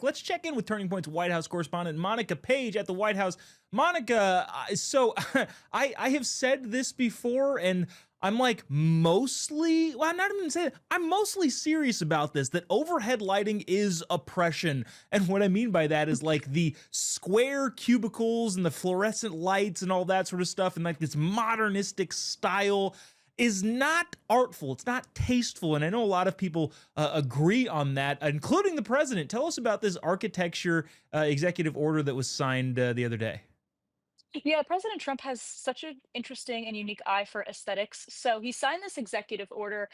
Let's check in with Turning Point's White House correspondent Monica Paige at the White House. Monica, so I have said this before, and I'm like mostly, well, I'm not even saying it, I'm mostly serious about this, that overhead lighting is oppression. And what I mean by that is like the square cubicles and the fluorescent lights and all that sort of stuff, and like this modernistic style is not artful. It's not tasteful. And I know a lot of people agree on that, including the president. Tell us about this architecture executive order that was signed the other day. Yeah, President Trump has such an interesting and unique eye for aesthetics. So he signed this executive order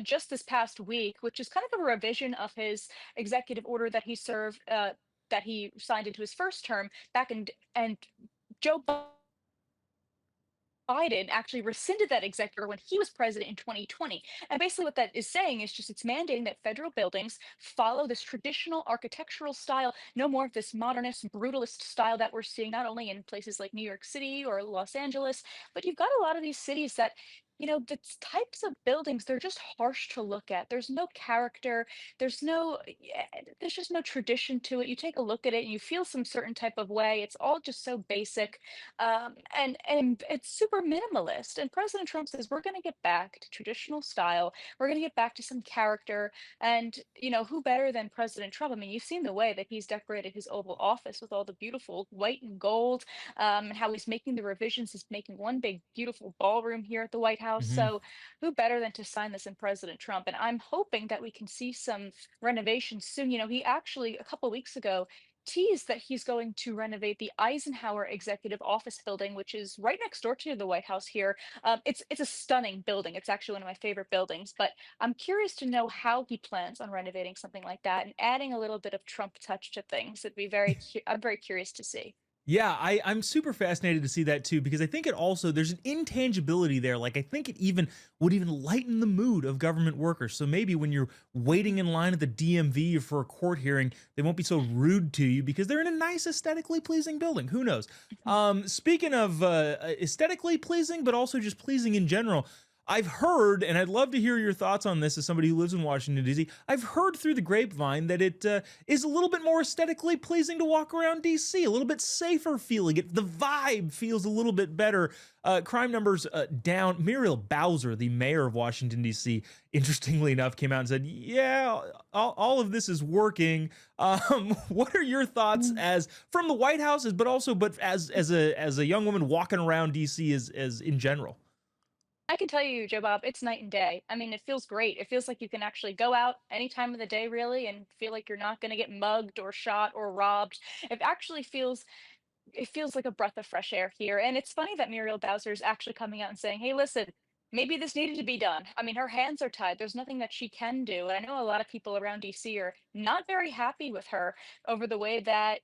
just this past week, which is kind of a revision of his executive order that he served, that he signed into his first term back in, and Joe Biden actually rescinded that executive order when he was president in 2020. And basically, what that is saying is just it's mandating that federal buildings follow this traditional architectural style, no more of this modernist, brutalist style that we're seeing not only in places like New York City or Los Angeles, but you've got a lot of these cities that the types of buildings, they're just harsh to look at. There's no character. There's just no tradition to it. You take a look at it and you feel some certain type of way. It's all just so basic, and it's super minimalist. And President Trump says we're going to get back to traditional style. We're going to get back to some character. And who better than President Trump? I mean, you've seen the way that he's decorated his Oval Office with all the beautiful white and gold, and how he's making the revisions. He's making one big beautiful ballroom here at the White House. Mhm. So who better than to sign this in President Trump? And I'm hoping that we can see some renovations soon. He actually a couple weeks ago teased that he's going to renovate the Eisenhower Executive Office building, which is right next door to the White House here. It's a stunning building. It's actually one of my favorite buildings. But I'm curious to know how he plans on renovating something like that and adding a little bit of Trump touch to things. I'm very curious to see. Yeah, I'm super fascinated to see that too, because I think it also, there's an intangibility there. Like, I think it even would even lighten the mood of government workers. So maybe when you're waiting in line at the DMV for a court hearing, they won't be so rude to you because they're in a nice, aesthetically pleasing building. Who knows? Speaking of aesthetically pleasing, but also just pleasing in general, I've heard, and I'd love to hear your thoughts on this as somebody who lives in Washington, D.C. I've heard through the grapevine that it is a little bit more aesthetically pleasing to walk around D.C., a little bit safer feeling. The vibe feels a little bit better. Crime numbers down. Muriel Bowser, the mayor of Washington, D.C., interestingly enough, came out and said, yeah, all of this is working. What are your thoughts as from the White House, but as a young woman walking around D.C. as in general? I can tell you, Jobob, it's night and day. I mean, it feels great. It feels like you can actually go out any time of the day, really, and feel like you're not going to get mugged or shot or robbed. It feels like a breath of fresh air here. And it's funny that Muriel Bowser is actually coming out and saying, hey, listen, maybe this needed to be done. I mean, her hands are tied. There's nothing that she can do. And I know a lot of people around DC are not very happy with her over the way that,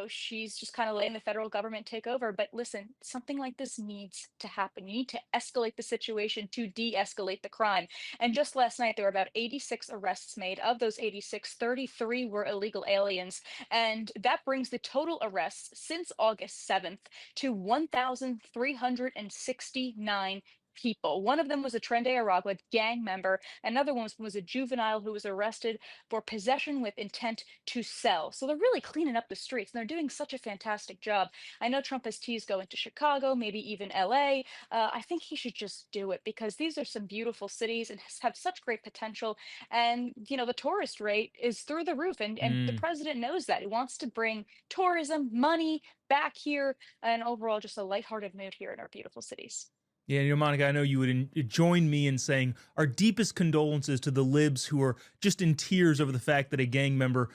she's just kind of letting the federal government take over. But listen, something like this needs to happen. You need to escalate the situation to de escalate the crime. And just last night, there were about 86 arrests made. Of those 86, 33 were illegal aliens. And that brings the total arrests since August 7th to 1,369 people. One of them was a Trende Aragua gang member. Another one was a juvenile who was arrested for possession with intent to sell. So they're really cleaning up the streets and they're doing such a fantastic job. I know Trump has teased going to Chicago, maybe even LA. I think he should just do it because these are some beautiful cities and have such great potential. And, the tourist rate is through the roof. And the Mm. president knows that. He wants to bring tourism, money back here, and overall just a lighthearted mood here in our beautiful cities. Yeah, Monica, I know you would join me in saying our deepest condolences to the libs who are just in tears over the fact that a gang member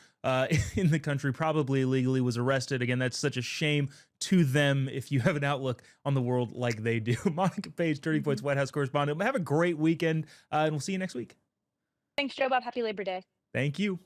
in the country, probably illegally, was arrested. Again, that's such a shame to them if you have an outlook on the world like they do. Monica Page, 30 Points Mhm. White House correspondent. Have a great weekend, and we'll see you next week. Thanks, Joe Bob. Happy Labor Day. Thank you.